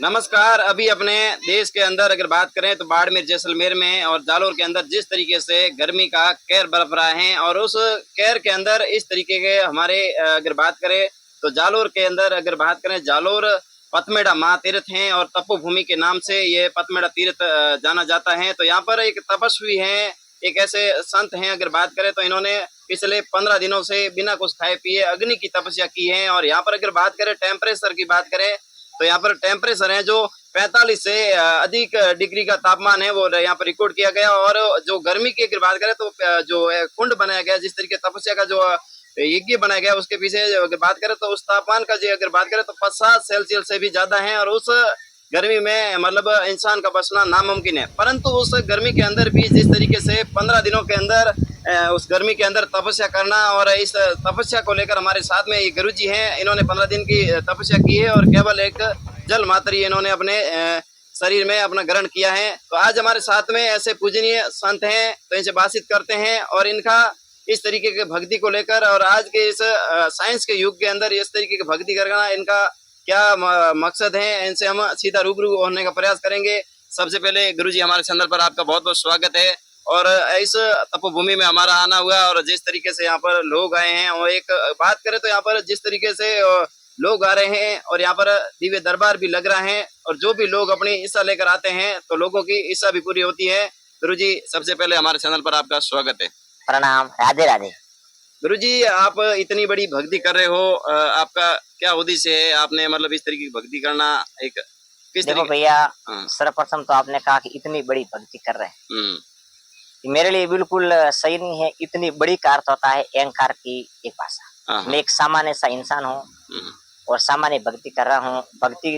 नमस्कार। अभी अपने देश के अंदर अगर बात करें तो बाड़मेर, जैसलमेर में और जालोर के अंदर जिस तरीके से गर्मी का कहर बरप रहा है और उस कहर के अंदर इस तरीके के हमारे अगर बात करें तो जालोर के अंदर अगर बात करें, जालोर पथमेड़ा महातीर्थ हैं और तपोभूमि के नाम से ये पथमेड़ा तीर्थ जाना जाता है। तो यहाँ पर एक तपस्वी हैं, एक ऐसे संत हैं, अगर बात करें तो इन्होंने पिछले 15 दिनों से बिना कुछ खाए पिए अग्नि की तपस्या की है। और यहाँ पर अगर बात करें टेम्परेचर की बात करें तो यहाँ पर टेम्परेचर है जो 45 से अधिक डिग्री का तापमान है वो यहाँ पर रिकॉर्ड किया गया। और जो गर्मी की अगर बात करें तो जो कुंड बनाया गया, जिस तरीके तपस्या का जो यज्ञ बनाया गया उसके पीछे अगर बात करें तो उस तापमान का जो अगर बात करें तो 50 सेल्सियस से भी ज्यादा है। और उस गर्मी में मतलब इंसान का बचना नामुमकिन है। परंतु उस गर्मी के अंदर भी जिस तरीके से 15 दिनों के अंदर उस गर्मी के अंदर तपस्या करना, और इस तपस्या को लेकर हमारे साथ में ये गुरुजी हैं, इन्होंने 15 दिन की तपस्या की है और केवल एक जल मात्र ही इन्होंने अपने शरीर में अपना ग्रहण किया है। तो आज हमारे साथ में ऐसे पूजनीय संत हैं, तो इनसे बातचीत करते हैं और इनका इस तरीके के भक्ति को लेकर और आज के इस साइंस के युग के अंदर इस तरीके की भक्ति करना इनका क्या मकसद है, इनसे हम सीधा रूबरू होने का प्रयास करेंगे। सबसे पहले गुरुजी हमारे चैनल पर आपका बहुत बहुत स्वागत है। और इस तपोभूमि में हमारा आना हुआ और जिस तरीके से यहाँ पर लोग आए हैं, और एक बात करें तो यहाँ पर जिस तरीके से लोग आ रहे हैं और यहाँ पर दिव्य दरबार भी लग रहा है, और जो भी लोग अपनी इच्छा लेकर आते हैं तो लोगों की इच्छा भी पूरी होती है। गुरुजी सबसे पहले हमारे चैनल पर आपका स्वागत है। प्रणाम, राधे राधे। गुरुजी आप इतनी बड़ी भक्ति कर रहे हो, आपका क्या उद्देश्य है? आपने मतलब इस तरीके की भक्ति करना एक किस देखो तरीके? भैया, हाँ। सर्वप्रथम तो आपने कहा कि इतनी बड़ी भक्ति कर रहे हैं, मेरे लिए बिल्कुल सही नहीं है। इतनी बड़ी का अर्थ होता है अहंकार की एक भाषा। मैं एक सामान्य सा इंसान हूँ और सामान्य भक्ति कर रहा हूँ। भक्ति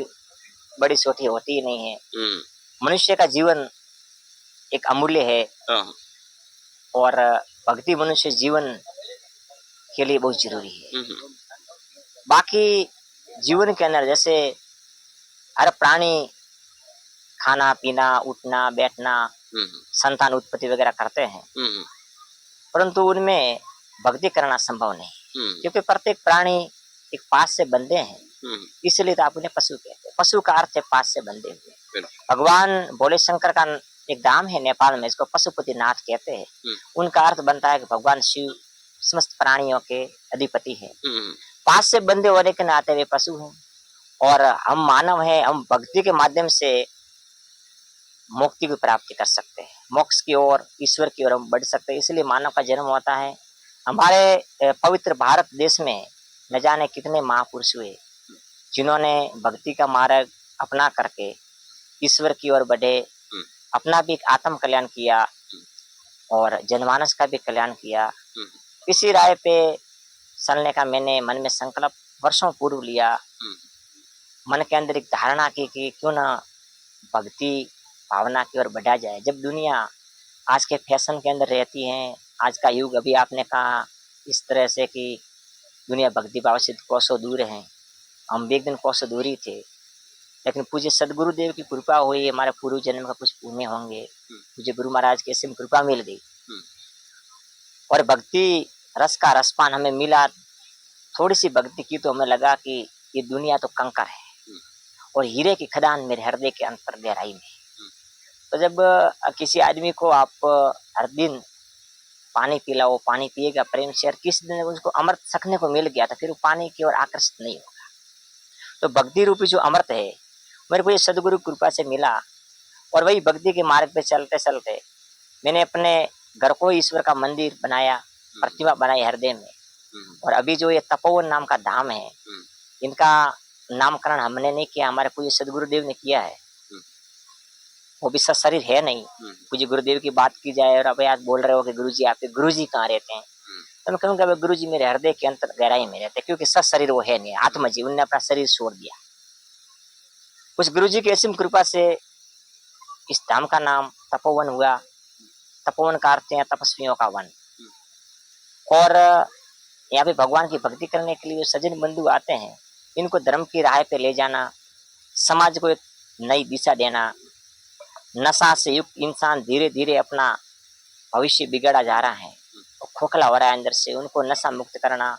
बड़ी छोटी होती ही नहीं है। मनुष्य का जीवन एक अमूल्य है और भक्ति मनुष्य जीवन के लिए बहुत जरूरी है। बाकी जीवन के अंदर जैसे हर प्राणी खाना पीना, उठना बैठना, संतान उत्पत्ति वगैरह करते हैं, परंतु उनमें भक्ति करना संभव नहीं, क्योंकि प्रत्येक प्राणी एक पास से बंधे हैं। इसलिए तो आप उन्हें पशु कहते हैं। पशु का अर्थ है पास से बंधे हुए। भगवान भोले शंकर का एक धाम है नेपाल में, इसको पशुपति नाथ कहते हैं। उनका अर्थ बनता है कि भगवान शिव समस्त प्राणियों के अधिपति है। पास से बंधे होने के नाते वे पशु हैं और हम मानव हैं। हम भक्ति के माध्यम से मुक्ति की प्राप्ति कर सकते हैं, मोक्ष की ओर, ईश्वर की ओर हम बढ़ सकते हैं। इसलिए मानव का जन्म होता है। हमारे पवित्र भारत देश में न जाने कितने महापुरुष हुए जिन्होंने भक्ति का मार्ग अपना करके ईश्वर की ओर बढ़े, अपना भी आत्म कल्याण किया और जनमानस का भी कल्याण किया। इसी राय पे चलने का मैंने मन में संकल्प वर्षों पूर्व लिया। मन के अंदर एक धारणा की कि क्यों ना भक्ति भावना की ओर बढ़ा जाए। जब दुनिया आज के फैशन के अंदर रहती है, आज का युग, अभी आपने कहा इस तरह से कि दुनिया भक्ति भाव से कोसों दूर है। हम भी एक दिन कोसों दूर ही थे, लेकिन पूज्य सदगुरुदेव की कृपा हुई, हमारे पूर्व जन्म का कुछ पुण्य होंगे, पूज्य गुरु महाराज की ऐसी कृपा मिल गई और भक्ति रस का रसपान हमें मिला। थोड़ी सी भक्ति की तो हमें लगा कि ये दुनिया तो कंकर है और हीरे की खदान मेरे हृदय के अंतर गहराई में। तो जब किसी आदमी को आप हर दिन पानी पिलाओ, पानी पिएगा प्रेम से, और किस दिन उसको अमृत सकने को मिल गया तो फिर वो पानी की ओर आकर्षित नहीं होगा। तो भक्ति रूपी जो अमृत है मेरे को ये सदगुरु कृपा से मिला और वही भक्ति के मार्ग पे चलते चलते मैंने अपने घर को ईश्वर का मंदिर बनाया, प्रतिमा बनाई हृदय में। और अभी जो ये तपोवन नाम का धाम है, इनका नामकरण हमने नहीं किया, हमारे पूज्य सदगुरुदेव ने किया है। वो भी शरीर है नहीं। पूज्य गुरुदेव की बात की जाए और अब आज बोल रहे हो कि गुरुजी आपके गुरुजी कहाँ रहते हैं, तो मैं कहूँगा गुरुजी मेरे हृदय के अंतर गहराई में रहते हैं, क्योंकि शरीर वो है नहीं, आत्मजीव, उन्होंने अपना शरीर छोड़ दिया। उस गुरुजी की असीम कृपा से इस धाम का नाम तपोवन हुआ। तपोवन का अर्थ है तपस्वियों का वन। और यहाँ पे भगवान की भक्ति करने के लिए जो सज्जन बंधु आते हैं, इनको धर्म की राह पे ले जाना, समाज को एक नई दिशा देना। नशा से युक्त इंसान धीरे धीरे अपना भविष्य बिगड़ा जा रहा है, खोखला हो रहा है अंदर से, उनको नशा मुक्त करना।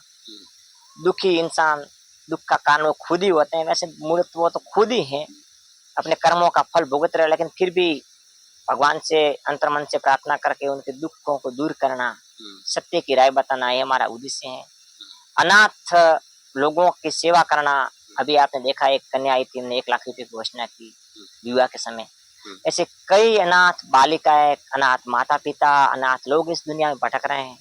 दुखी इंसान, दुख का कारण वो खुद ही होते हैं, वैसे मूल वो तो खुद ही है, अपने कर्मों का फल भुगत रहे, लेकिन फिर भी भगवान से अंतर्मन से प्रार्थना करके उनके दुखों को दूर करना, सत्य की राय बताना, ये हमारा उद्देश्य है। अनाथ लोगों की सेवा करना। अभी आपने देखा एक कन्या आई थी, 1 लाख रुपए की घोषणा की विवाह के समय। ऐसे कई अनाथ बालिकाएं, अनाथ माता पिता, अनाथ लोग इस दुनिया में भटक रहे हैं।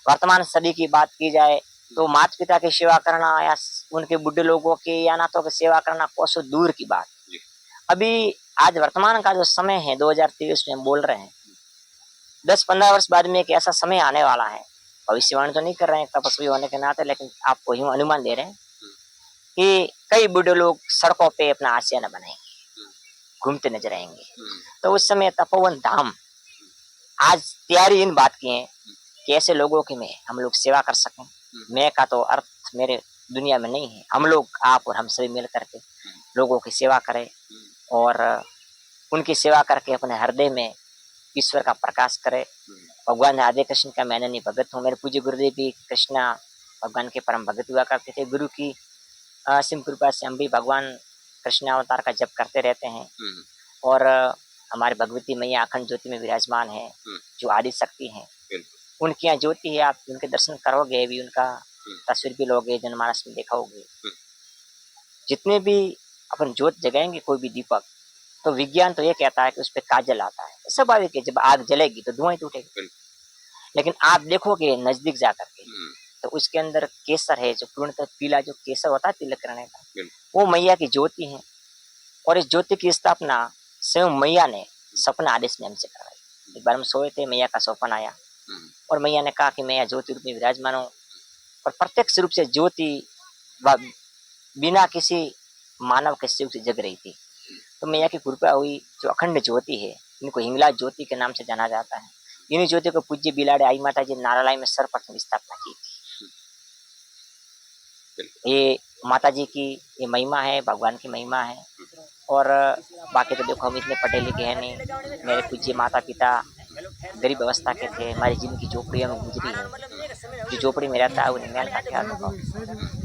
वर्तमान सदी की बात की जाए तो माता पिता की सेवा करना या उनके बुढ़े लोगों की या अनाथों की सेवा करना कोसों दूर की बात। अभी आज वर्तमान का जो समय है 2023 में हम बोल रहे हैं, 10-15 वर्ष बाद में एक ऐसा समय आने वाला है, भविष्यवाणी तो नहीं कर रहे हैं तपस्वी होने के नाते, लेकिन आपको यूं अनुमान दे रहे हैं कि कई बूढ़े लोग सड़कों पे अपना आशियाना बनाएंगे, घूमते नजर आएंगे। तो उस समय तपोवन धाम आज तैयारी इन बात की है कि ऐसे लोगों की में हम लोग सेवा कर सकें। मैं का तो अर्थ मेरे दुनिया में नहीं है, हम लोग, आप और हम सभी मिल करके लोगों की सेवा करें और उनकी सेवा करके अपने हृदय में ईश्वर का प्रकाश करे। भगवान राधे कृष्ण का मैं नहीं भगत हूँ। मेरे पूज्य गुरुदेव भी कृष्णा भगवान के परम भगत हुआ करते थे। गुरु की असीम कृपा से हम भी भगवान कृष्ण अवतार का जप करते रहते हैं। और हमारे भगवती मैया अखंड ज्योति में विराजमान है, जो आदि शक्ति है। उनकी यहाँ ज्योति है, आप उनके दर्शन करोगे भी, उनका तस्वीर भी लोगे, जनमानस में देखा होगे। जितने भी अपन ज्योत जगाएंगे कोई भी दीपक, तो विज्ञान तो ये कहता है कि उस पर काजल आता है। स्वाभाविक है, जब आग जलेगी तो धुआं ही टूटेगा। लेकिन आप देखोगे नजदीक जाकर के तो उसके अंदर केसर है, जो पूर्णतः पीला जो केसर होता है तिलक करने का, वो मैया की ज्योति है। और इस ज्योति की स्थापना स्वयं मैया ने सपना आदेश में हमसे करवाई। एक बार हम सोए थे, मैया का स्वप्न आया और मैया ने कहा कि मैया ज्योति रूप में विराजमान हूँ। और प्रत्यक्ष रूप से ज्योति बिना किसी मानव के शिव से जग रही थी। तो मैया की कृपा हुई, जो अखंड ज्योति है, इनको हिंगला ज्योति के नाम से जाना जाता है। इन्हीं ज्योति को पूज्य बिलाड़े आई माता जी नारायण में सर्वप्रथम स्थापना की थी। ये माता जी की ये महिमा है, भगवान की महिमा है। और बाकी तो देखो हम इतने पढ़े लिखे हैं नहीं। मेरे पूज्य माता पिता गरीब अवस्था के थे, हमारी जिंदगी झोपड़ियों में गुजरी है। जो झोपड़ी में रहता है वो निमैल का क्या अनुभव,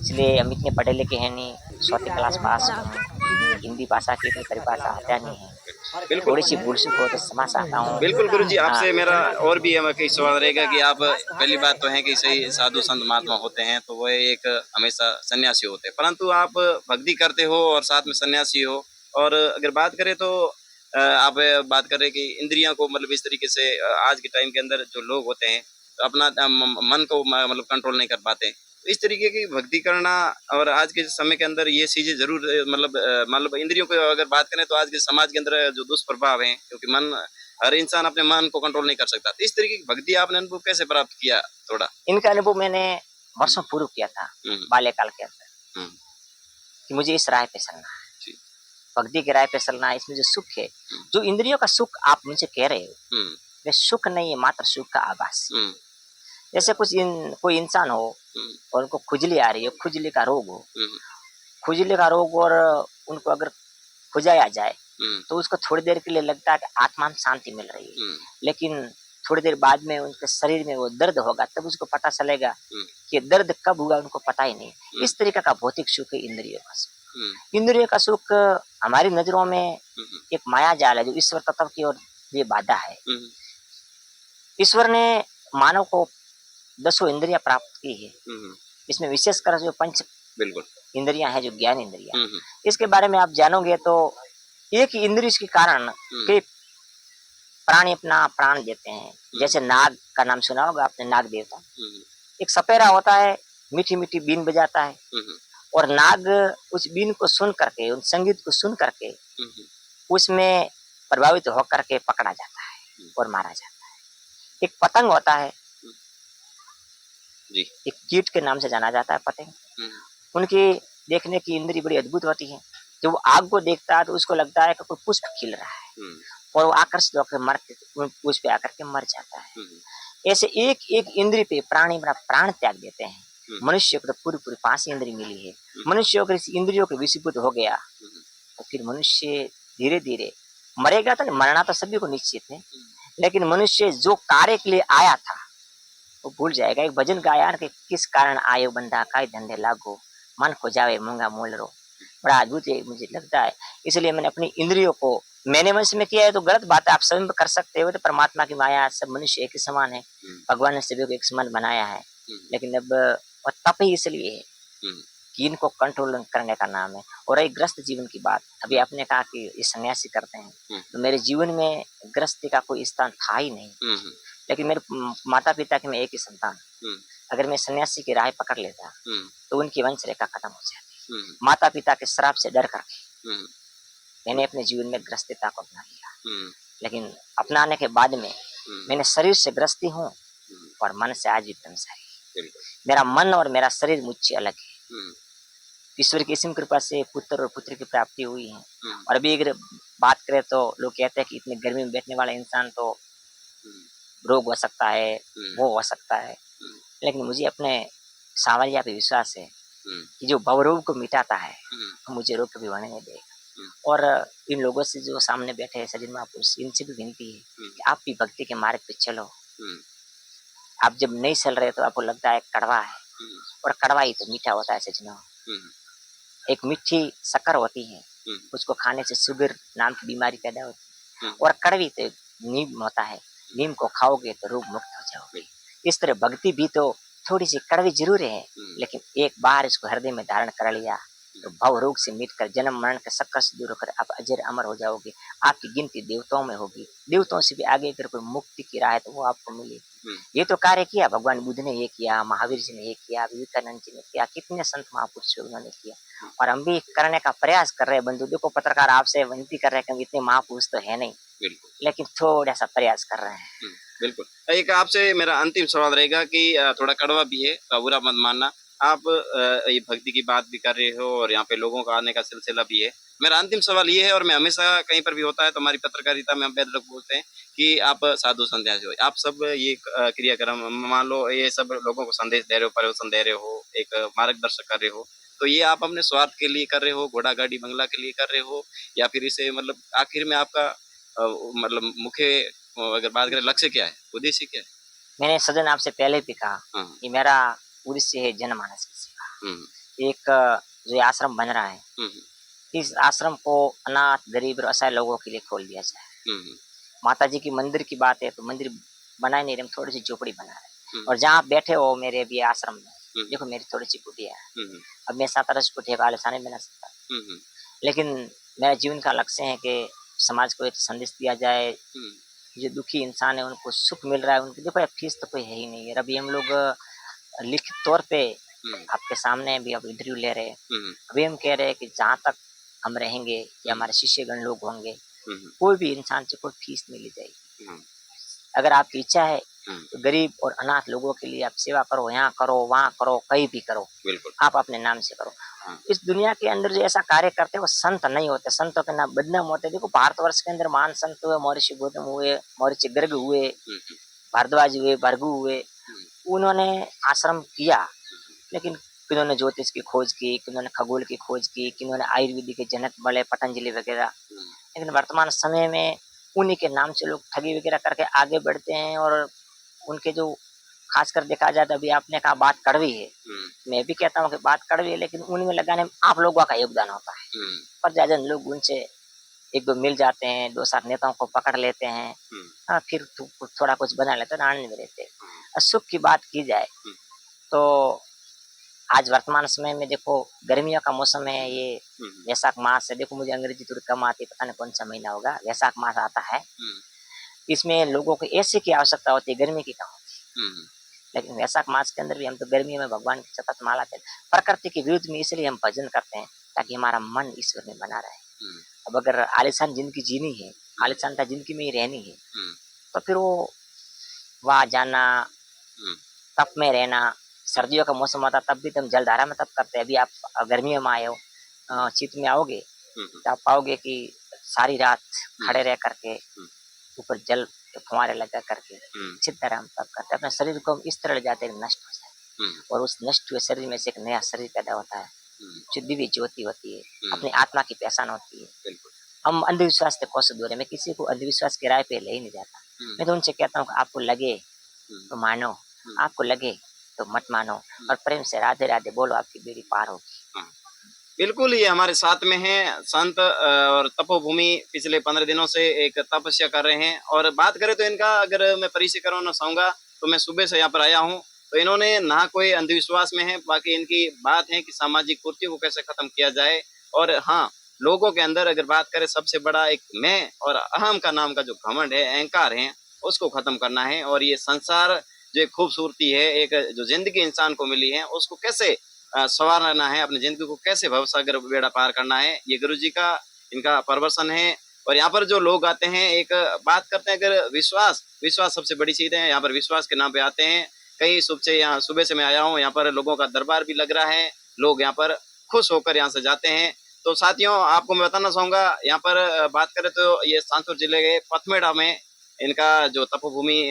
इसलिए हम इतने पढ़े लिखे हैं नहीं। 4वीं क्लास पास हूँ, हिंदी भाषा की इतनी परिभाषा आता नहीं है, थोड़ी सी भूल चूक हो तो क्षमा चाहता हूँ। बिल्कुल गुरुजी, आपसे मेरा और भी कई सवाल रहेगा कि आप, पहली बात तो है कि सही साधु संत महात्मा होते हैं तो वह एक हमेशा सन्यासी होते हैं, परंतु आप भक्ति करते हो और साथ में सन्यासी हो। और अगर बात करें तो आप बात कर रहे कि इंद्रियों को मतलब इस तरीके से आज के टाइम के अंदर जो लोग होते हैं अपना मन को मतलब कंट्रोल नहीं कर पाते। इस तरीके की भक्ति करना और आज के समय के अंदर ये चीजें जरूर मतलब इंद्रियों को अगर बात करें तो आज के समाज के अंदर जो दुष्प्रभाव है, क्योंकि मन, हर इंसान अपने मन को कंट्रोल नहीं कर सकता। तो इस तरीके की भक्ति आपने अनुभव कैसे प्राप्त किया? थोड़ा इनका अनुभव मैंने वर्षों पूर्व किया था, बाल्यकाल के अंदर, कि मुझे इस राह पे चलना है, भक्ति के राह पे चलना है। इसमें जो सुख है, जो इंद्रियों का सुख आप मुझे कह रहे हो, वे सुख नहीं है, मात्र सुख का आभास। जैसे कोई इंसान हो और उनको खुजली आ रही है, खुजली का रोग हो, खुजली का रोग, और उनको अगर खुजाया जाए तो उसको थोड़ी देर के लिए लगता है कि आत्मा में शांति मिल रही है, लेकिन थोड़ी देर बाद में उनके शरीर में वो दर्द होगा, तब उसको पता चलेगा कि दर्द कब हुआ, उनको पता ही नहीं। इस तरीके का भौतिक सुख है इंद्रियों का सुख। इंद्रियों का सुख हमारी नजरों में एक माया जाल है, जो ईश्वर तत्व की ओर ये बाधा है। ईश्वर ने मानव को 10 इंद्रियां प्राप्त की है। इसमें विशेषकर जो पंच इंद्रियां हैं, जो ज्ञान इंद्रियां, इसके बारे में आप जानोगे तो एक ही इंद्रिय के कारण कई प्राणी अपना प्राण देते हैं। जैसे नाग का नाम सुना होगा आपने, नाग देवता। एक सपेरा होता है, मीठी मीठी बीन बजाता है, और नाग उस बीन को सुन करके, उन संगीत को सुन करके उसमें प्रभावित होकर के पकड़ा जाता है और मारा जाता है। एक पतंग होता है, एक कीट के नाम से जाना जाता है पतंग। उनकी देखने की इंद्री बड़ी अद्भुत होती है। जब वो आग को देखता है तो उसको लगता है कि कोई पुष्प खिल रहा है, और वो आकर्षित होकर उस पे आकर के मर जाता है। ऐसे एक एक इंद्री पे प्राणी अपना प्राण त्याग देते हैं। मनुष्य को तो पूरी पूरी 5 इंद्री मिली है। मनुष्य अगर इस इंद्रियों के विषीभूत हो गया तो फिर मनुष्य धीरे धीरे मरेगा। तो मरना तो सभी को निश्चित है, लेकिन मनुष्य जो कार्य के लिए आया था वो भूल जाएगा। एक भजन गाया कि किस कारण आयो बंदा, काय धंधे लागो, मन को जावे मूंगा मूल रो। बड़ा अद्भुत है मुझे लगता है। इसलिए मैंने अपनी इंद्रियों को मैंने वश में किया है तो गलत बात है, आप स्वयं कर सकते हो, तो परमात्मा की माया, सब मनुष्य एक ही समान है, भगवान ने सभी को एक समान बनाया है। लेकिन अब और तप ही इसलिए है कि इनको कंट्रोल करने का नाम है। और एक ग्रस्त जीवन की बात, अभी आपने कहा कि ये सन्यासी करते हैं, तो मेरे जीवन में गृहस्थी का कोई स्थान था ही नहीं। लेकिन मेरे माता पिता के मैं एक ही संतान, अगर मैं सन्यासी की राह पकड़ लेता तो उनकी वंश रेखा खत्म हो जाती। माता पिता के श्राप से डर करके मैंने अपने जीवन में गृहस्थता को अपना लिया। लेकिन अपनाने के बाद में मैंने शरीर से ग्रस्ती हूँ और मन से आज भी ब्रह्मचारी। मेरा मन और मेरा शरीर मुझसे अलग है। ईश्वर की इसी कृपा से पुत्र और पुत्री की प्राप्ति हुई है। और अभी अगर बात करें तो लोग कहते हैं कि इतनी गर्मी में बैठने वाला इंसान तो रोग हो सकता है, वो हो सकता है, लेकिन मुझे अपने सावलिया पे विश्वास है कि जो भवरोग को मिटाता है तो मुझे रोग कभी होने नहीं देगा। और इन लोगों से जो सामने बैठे हैं सज्जन महापुरुष, इनसे भी विनती है कि आप भी भक्ति के मार्ग पे चलो। आप जब नहीं चल रहे तो आपको लगता है कड़वा है, और कड़वा ही तो मीठा होता है सज्जनों। एक मीठी शक्कर होती है, उसको खाने से शुगर नाम की बीमारी पैदा होती है, और कड़वी तो नीम होता है, नीम को खाओगे तो रोग मुक्त हो जाओगे। इस तरह भक्ति भी तो थोड़ी सी कड़वी जरूर है, लेकिन एक बार इसको हृदय में धारण कर लिया तो भव रोग से मिटकर जन्म मरण के शक्कर से दूर होकर आप अजर अमर हो जाओगे। आपकी गिनती देवताओं में होगी, देवताओं से भी आगे अगर कोई मुक्ति की राह है तो वो आपको मिलेगी। ये तो कार्य किया भगवान बुद्ध ने, ये किया महावीर जी ने, ये किया विवेकानंद जी ने किया, कितने संत महापुरुष उन्होंने किया, और हम भी करने का प्रयास कर रहे हैं। बंधु देखो, पत्रकार आपसे विनती कर रहे हैं कि इतने महापुरुष तो है नहीं, लेकिन थोड़ा सा प्रयास कर रहे हैं। बिल्कुल। एक आपसे मेरा अंतिम सवाल रहेगा कि थोड़ा कड़वा भी है, बुरा मत मानना। आप ये भक्ति की बात भी कर रहे हो और यहाँ पे लोगों का आने का सिलसिला भी है। मेरा अंतिम सवाल ये है, और मैं हमेशा कहीं पर भी होता है तो हमारी पत्रकारिता में हम वैध लोग बोलते हैं कि आप साधु सन्यासी हो, आप सब ये क्रियाक्रम मान लो, ये सब लोगों को संदेश दे रहे हो, प्रवचन दे रहे हो, एक मार्गदर्शक कर रहे हो, तो ये आप अपने स्वार्थ के लिए कर रहे हो, घोड़ा गाड़ी बंगला के लिए कर रहे हो, या फिर इसे मतलब आखिर में आपका मतलब मुख्य अगर बात करें लक्ष्य क्या है, उद्देश्य क्या है? मैंने सजन आपसे पहले भी कहा कि मेरा उद्देश्य है जनमानस की सेवा। एक जो ये आश्रम बन रहा है, इस आश्रम को अनाथ गरीब और असहाय लोगों के लिए खोल दिया जाए। माता जी की मंदिर की बात है तो मंदिर बना नहीं रहे, हम थोड़ी सी झोपड़ी बना रहे। और जहाँ आप बैठे हो मेरे भी आश्रम में, देखो मेरी थोड़ी सी कुटिया है। अब मैं 7 कुटिया का आलिशान नहीं बना सकता, लेकिन मेरा जीवन का लक्ष्य है कि समाज को एक संदेश दिया जाए, जो दुखी इंसान है उनको सुख मिल रहा है। उनकी देखो फीस तो कोई है ही नहीं है। अभी हम लोग लिखित तौर पे आपके सामने भी अब इंटरव्यू ले रहे हैं। अभी हम कह रहे हैं कि जहाँ तक हम रहेंगे या हमारे शिष्यगण लोग होंगे, कोई भी इंसान से कोई फीस नहीं ली जाएगी। अगर आपकी इच्छा है तो गरीब और अनाथ लोगों के लिए आप सेवा करो, यहाँ करो, वहाँ करो, कहीं भी करो, आप अपने नाम से करो। इस दुनिया के अंदर जो ऐसा कार्य करते हैं वो संत नहीं होते, संतों के नाम बदनाम होते। देखो भारतवर्ष के अंदर महान संत हुए, महर्षि गौतम हुए, महर्षि गर्ग हुए, भारद्वाज हुए, भृगु हुए, उन्होंने आश्रम किया, लेकिन किन्होंने ज्योतिष की खोज की, किन्होंने खगोल की खोज की, किन्होंने आयुर्वेदिक के जनक बने पतंजलि वगैरह। लेकिन वर्तमान समय में उन्हीं के नाम से लोग ठगी वगैरह करके आगे बढ़ते हैं। और उनके जो खासकर देखा जाए तो अभी आपने कहा बात कड़वी है, मैं भी कहता हूँ कि बात कड़वी है, लेकिन उनमें लगाने में आप लोगों का योगदान होता है। पर ज्यादा लोग उनसे एक दो मिल जाते हैं, 2-7 नेताओं को पकड़ लेते हैं, फिर थोड़ा कुछ बना लेते हैं, आनंद में रहते हैं। सुख की बात की जाए तो आज वर्तमान समय में देखो गर्मियों का मौसम है, ये वैशाख मास है। देखो मुझे अंग्रेजी थोड़ी कम आती है, पता नहीं कौन सा महीना होगा, वैशाख मास आता है। इसमें लोगों को ऐसे की आवश्यकता होती है, गर्मी की कम होती है। लेकिन वैशाख मास के अंदर भी हम तो गर्मियों में भगवान की सतत माला करते, प्रकृति के विरुद्ध में इसलिए हम भजन करते हैं ताकि हमारा मन ईश्वर में बना रहे। अब अगर आलिशान जिंदगी जीनी है, आलिशानता जिंदगी में ही रहनी है, तो फिर वो वहाँ जाना, तप में रहना, सर्दियों का मौसम आता तब भी तुम जलधारा में तप करते हैं। अभी आप गर्मियों में आए हो, चित में आओगे तो आप पाओगे कि सारी रात खड़े रह करके ऊपर जल फुहारे लगा करके चित्ताराम तप करते हैं। अपने शरीर को हम इस तरह ले जाते हैं नष्ट हो जाए, और उस नष्ट हुए शरीर में से एक नया शरीर पैदा होता है, जो दिव्य ज्योति होती है, अपनी आत्मा की पहचान होती है। हम अंधविश्वास से कोस दूर है। मैं किसी को अंधविश्वास के राय पे ले ही नहीं जाता। मैं तो उनसे कहता हूँ कि आपको लगे तो मानो, आपको लगे तो मत मानो, और प्रेम से राधे राधे बोलो, आपकी बेड़ी पार होगी। बिल्कुल, ये हमारे साथ में हैं संत और तपोभूमि पिछले 15 दिनों से एक तपस्या कर रहे हैं। और बात करें तो इनका अगर मैं परिचय करवाना चाहूँगा, तो मैं सुबह से यहाँ पर आया हूँ, तो इन्होंने ना कोई अंधविश्वास में है, बाकी इनकी बात है कि सामाजिक कुरीतियों को कैसे खत्म किया जाए। और हाँ, लोगों के अंदर अगर बात करें, सबसे बड़ा एक मैं और अहम का नाम का जो घमंड है, अहंकार है, उसको खत्म करना है। और ये संसार जो एक खूबसूरती है, एक जो ज़िंदगी इंसान को मिली है, उसको कैसे संवारना है, अपनी ज़िंदगी को कैसे भवसागर बेड़ा पार करना है, ये गुरुजी का इनका प्रवचन है। और यहाँ पर जो लोग आते हैं, एक बात करते हैं, अगर विश्वास सबसे बड़ी चीज़ है। यहाँ पर विश्वास के नाम पे आते हैं। कई सुबह से मैं आया हूँ, यहाँ पर लोगों का दरबार भी लग रहा है, लोग यहाँ पर खुश होकर यहाँ से जाते हैं। तो साथियों, आपको मैं बताना चाहूँगा, यहाँ पर बात करें तो ये सांसौर जिले के पथमेड़ा में इनका जो तपोभूमि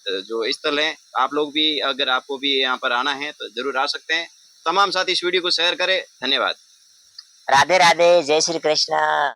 जो स्थल है, आप लोग भी अगर आपको भी यहाँ पर आना है तो जरूर आ सकते हैं। तमाम साथी इस वीडियो को शेयर करें। धन्यवाद। राधे राधे, जय श्री कृष्ण।